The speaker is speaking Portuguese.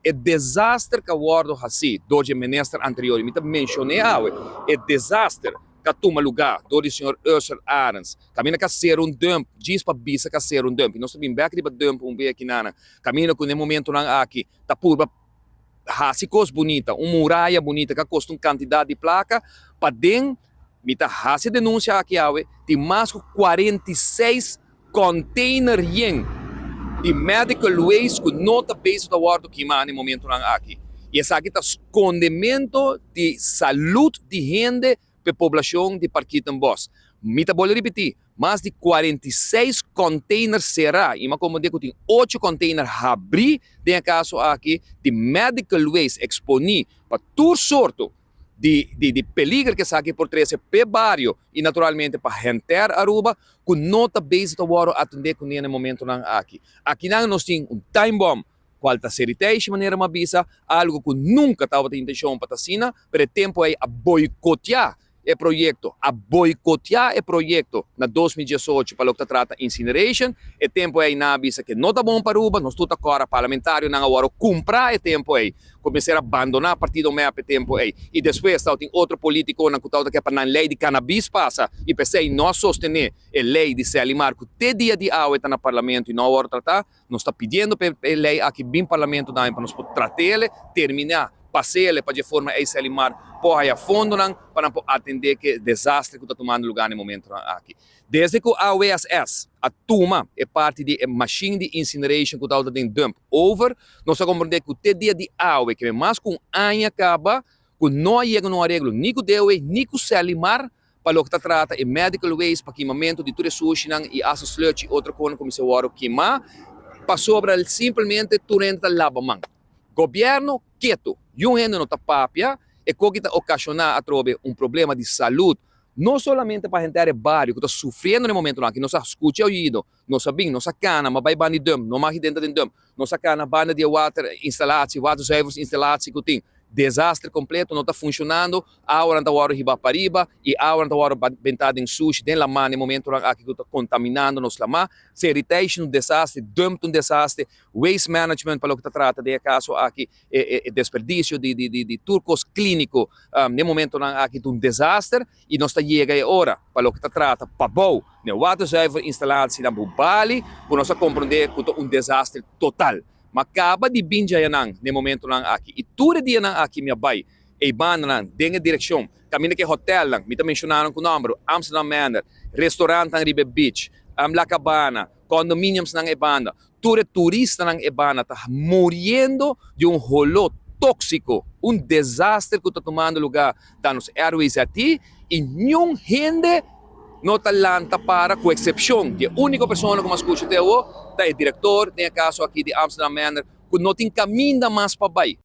é desastre que o wordo assim, doje ministro anterior, me mencionei é desastre que toma lugar do senhor Ursul Arens, caminha que ser dump, diz para bisa que ser dump, nós sabemos bem que dump bem aqui nana, caminha com no momento lá aqui, tá purba hasi coisa bonita, muralha bonita que custa uma quantidade de placa, para dentro, me tá hasi denúncia aqui tem mais de 46 container yen de medical waste que não está base do wordo que no momento lá aqui. E essa aqui está escondimento de saúde de gente para a população de Parkietenboos. Me tá vou repetir, mais de 46 containers será, e como digo, tem 8 containers abrir, tem caso aqui, de medical waste exponível para toda sorte de peligro que está aqui por trás, para barrio e naturalmente para gente Aruba, que não está base do wordo atender com no momento aqui. Aqui nós temos um time bomb, qual está Ser'i Teishi maneira uma bisa, algo que nunca estava de intenção para tassina, pero o tempo é a boicotear o projeto, na 2018 para o que trata incineration, o tempo é na bisa que não está bom para Aruba, nós tudo agora parlamentário não agora comprar o tempo é, começar a abandonar o partido MEP o tempo é, e depois tem outro político na que é para a lei de cannabis passa, e pensei nós sostener a lei de Ser'i que até dia de hoje está no parlamento e não agora tratar, nós está pedindo para a lei aqui bem parlamento para nós tratar ele, terminar passeio para de forma a Ser'i porra a fundo para atender que desastre que está tomando lugar no momento aqui. Desde que a OSS, a tuma, é parte de machine de incineration que está em dump over, nós compreendemos que até dia de hoje, que mais com anha acaba, que não chega no arreglo, nem com DOE, nem com Ser'i para o que trata é medical waste, para queimamento de tudo sushi e aço sludge, outra coisa como se o ouro queimar, para sobra simplesmente durante lavamão. Gobierno quieto, e um não está papia, e que está ocasionar a trobe problema de saúde, não somente para a gente do bairro que está sofrendo no momento lá, que nós escuta o ouvido, nós sabemos, nossa cana, mas vai banir dump, não mais dentro de dump, nossa cana, banda de water instalação, water service instalação que tem, desastre completo, não está funcionando, a hora da hora riba para riba, e a hora da hora bentada em sushi, dentro da mão, no momento aqui que está contaminando nos lama, Ser'i Teishi um desastre, dump um desastre, waste management para o que trata de caso aqui, desperdicio de turcos clínico, no momento aqui um desastre, e nós está chegando agora para o que trata, para bom, no water service instalação na Bubali, para nós compreender que é um desastre total. Mas acaba de binjayanan no momento lang aqui. E tudo dia nang aqui minha bai, e banda nang dengue direção, caminho que hotel lang, me mencionaram com o número, Amsterdam Manor, restaurante nang Riba Beach, La Cabana, condominiums nang ebanda, tudo turista nang ebanda, tá morrendo de rolo tóxico, desastre que está tomando lugar nos airways aqui, e nenhum gente não talanta para, com exceção de única pessoa que me escuta até hoje, é o diretor, tem caso aqui de Amsterdam Manor, que não tem caminda mais para baixo.